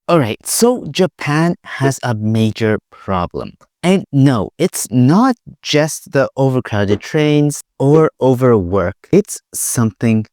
Alright, so Japan has a major problem. And no, it's not just the overcrowded trains or overwork. It's something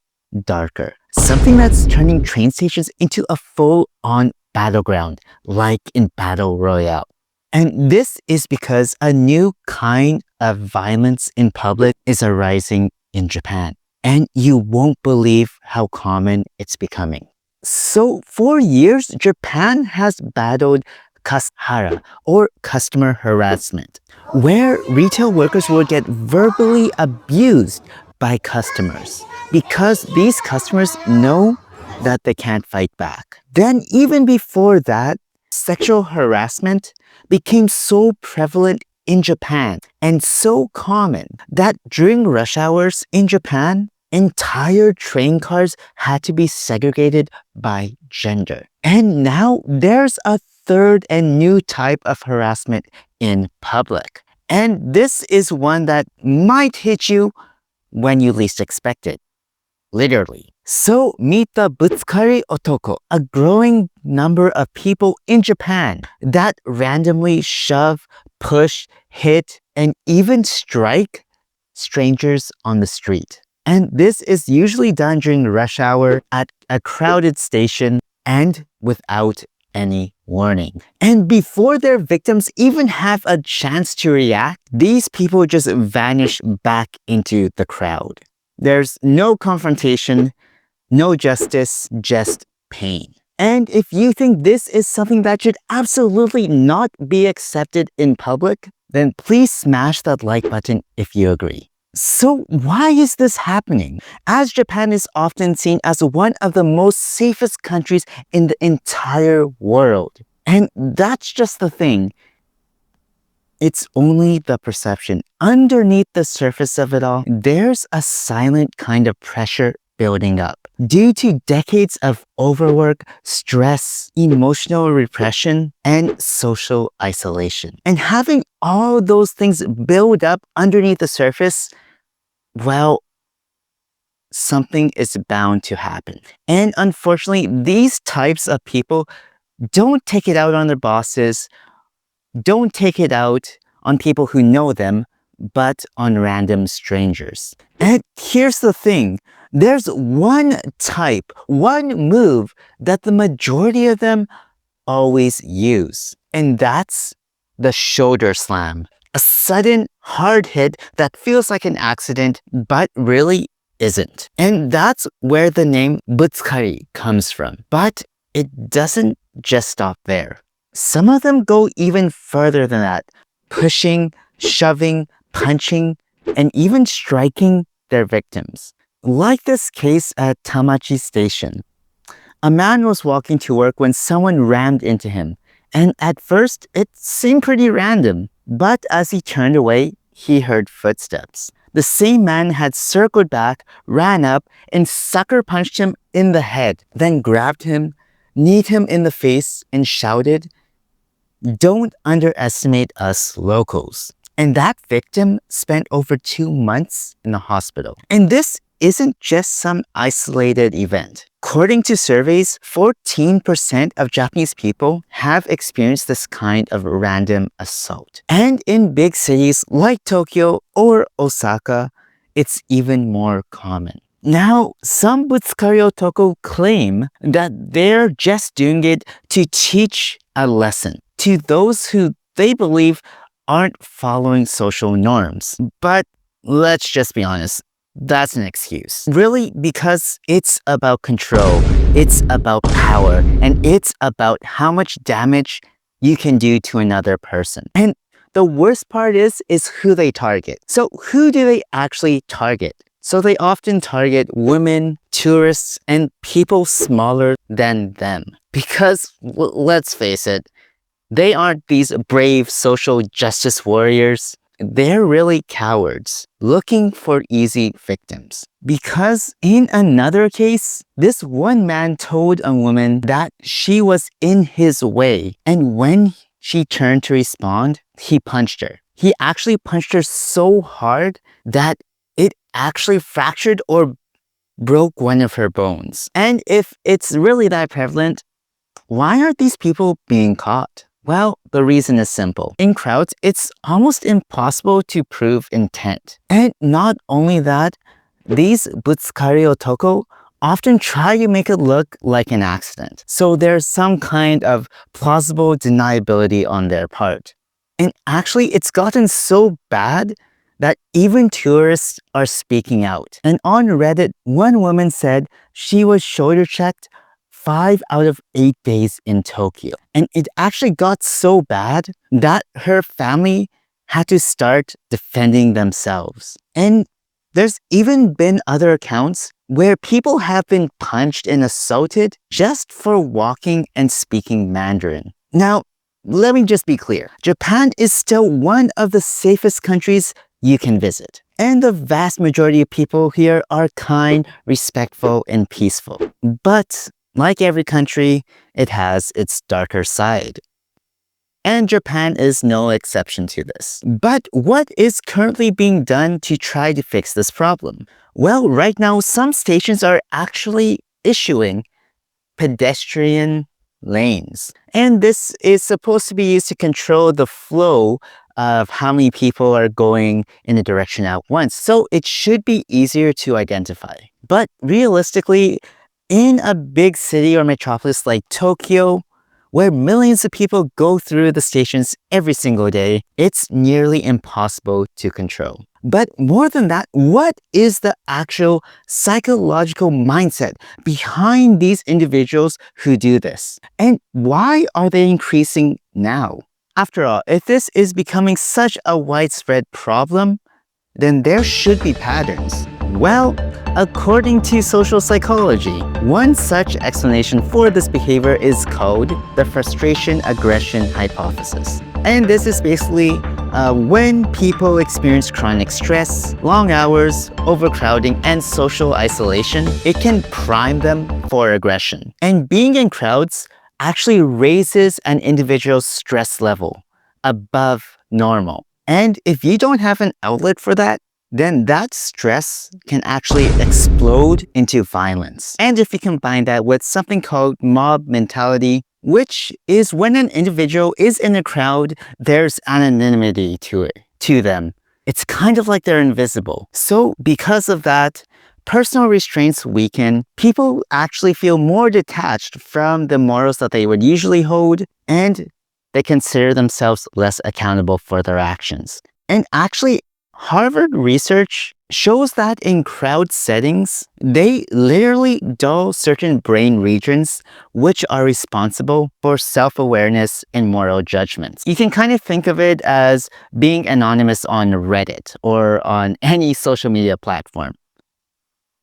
darker. Something that's turning train stations into a full-on battleground, like in Battle Royale. And this is because a new kind of violence in public is arising in Japan. And you won't believe how common it's becoming. So for years, Japan has battled kashara, or customer harassment, where retail workers will get verbally abused by customers because these customers know that they can't fight back. Then even before that, sexual harassment became so prevalent in Japan and so common that during rush hours in Japan, entire train cars had to be segregated by gender. And now there's a third and new type of harassment in public. And this is one that might hit you when you least expect it. Literally. So meet the Butsukari Otoko, a growing number of people in Japan that randomly shove, push, hit, and even strike strangers on the street. And this is usually done during rush hour at a crowded station and without any warning. And before their victims even have a chance to react, these people just vanish back into the crowd. There's no confrontation, no justice, just pain. And if you think this is something that should absolutely not be accepted in public, then please smash that like button if you agree. So why is this happening? As Japan is often seen as one of the most safest countries in the entire world. And that's just the thing. It's only the perception. Underneath the surface of it all, there's a silent kind of pressure building up. Due to decades of overwork, stress, emotional repression, and social isolation. And having all those things build up underneath the surface, well, something is bound to happen. And unfortunately, these types of people don't take it out on their bosses, don't take it out on people who know them, but on random strangers. And here's the thing. There's one type, one move that the majority of them always use. And that's the shoulder slam. A sudden hard hit that feels like an accident, but really isn't. And that's where the name Butsukari comes from. But it doesn't just stop there. Some of them go even further than that, pushing, shoving, punching, and even striking their victims. Like this case at Tamachi Station. A man was walking to work when someone rammed into him. And at first, it seemed pretty random. But as he turned away, he heard footsteps. The same man had circled back, ran up, and sucker punched him in the head, then grabbed him, kneed him in the face, and shouted, "Don't underestimate us locals." And that victim spent over 2 months in the hospital. And this isn't just some isolated event. According to surveys, 14% of Japanese people have experienced this kind of random assault. And in big cities like Tokyo or Osaka, it's even more common. Now, some Butsukari Otoko claim that they're just doing it to teach a lesson to those who they believe aren't following social norms. But let's just be honest, that's an excuse. Really, because it's about control, it's about power, and it's about how much damage you can do to another person. And the worst part is who they target. So who do they actually target? So they often target women, tourists, and people smaller than them. Because, let's face it, they aren't these brave social justice warriors. They're really cowards looking for easy victims. Because in another case, this one man told a woman that she was in his way. And when she turned to respond, he punched her. He actually punched her so hard that it actually fractured or broke one of her bones. And if it's really that prevalent, why aren't these people being caught? Well, the reason is simple. In crowds, it's almost impossible to prove intent. And not only that, these Butsukari Otoko often try to make it look like an accident. So there's some kind of plausible deniability on their part. And actually, it's gotten so bad that even tourists are speaking out. And on Reddit, one woman said she was shoulder checked 5 out of 8 days in Tokyo. And it actually got so bad that her family had to start defending themselves. And there's even been other accounts where people have been punched and assaulted just for walking and speaking Mandarin. Now, let me just be clear. Japan is still one of the safest countries you can visit. And the vast majority of people here are kind, respectful, and peaceful. But like every country, it has its darker side. And Japan is no exception to this. But what is currently being done to try to fix this problem? Well, right now, some stations are actually issuing pedestrian lanes. And this is supposed to be used to control the flow of how many people are going in a direction at once. So it should be easier to identify. But realistically, in a big city or metropolis like Tokyo, where millions of people go through the stations every single day, it's nearly impossible to control. But more than that, what is the actual psychological mindset behind these individuals who do this? And why are they increasing now? After all, if this is becoming such a widespread problem, then there should be patterns. Well, according to social psychology, one such explanation for this behavior is called the frustration-aggression hypothesis. And this is basically when people experience chronic stress, long hours, overcrowding, and social isolation, it can prime them for aggression. And being in crowds actually raises an individual's stress level above normal. And if you don't have an outlet for that, then that stress can actually explode into violence. And if you combine that with something called mob mentality, which is when an individual is in a crowd, there's anonymity to them. It's kind of like they're invisible. So because of that, personal restraints weaken, people actually feel more detached from the morals that they would usually hold, and they consider themselves less accountable for their actions. And actually, Harvard research shows that in crowd settings, they literally dull certain brain regions which are responsible for self-awareness and moral judgments. You can kind of think of it as being anonymous on Reddit or on any social media platform.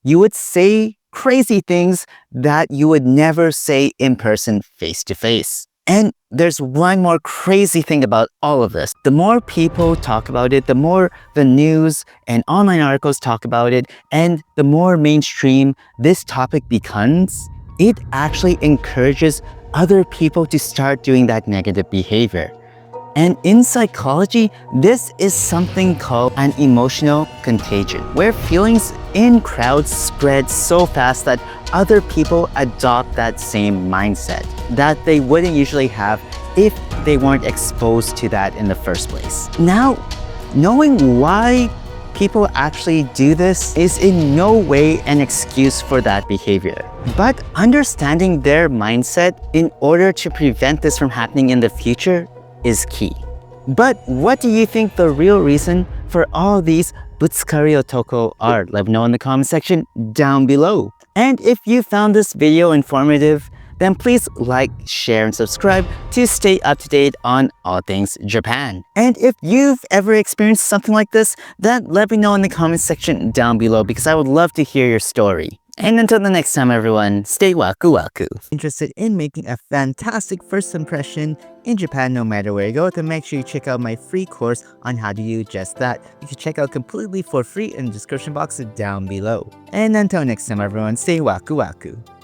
You would say crazy things that you would never say in person face to face. And there's one more crazy thing about all of this. The more people talk about it, the more the news and online articles talk about it, and the more mainstream this topic becomes, it actually encourages other people to start doing that negative behavior. And in psychology, this is something called an emotional contagion, where feelings in crowds spread so fast that other people adopt that same mindset that they wouldn't usually have if they weren't exposed to that in the first place. Now, knowing why people actually do this is in no way an excuse for that behavior. But understanding their mindset in order to prevent this from happening in the future is key. But what do you think the real reason for all these Butsukari Otoko are? Let me know in the comment section down below. And if you found this video informative, then please like, share, and subscribe to stay up to date on all things Japan. And if you've ever experienced something like this, then let me know in the comment section down below because I would love to hear your story. And until the next time, everyone, stay waku waku. Interested in making a fantastic first impression in Japan no matter where you go, then make sure you check out my free course on how to do just that. You can check out completely for free in the description box down below. And until next time, everyone, stay waku waku.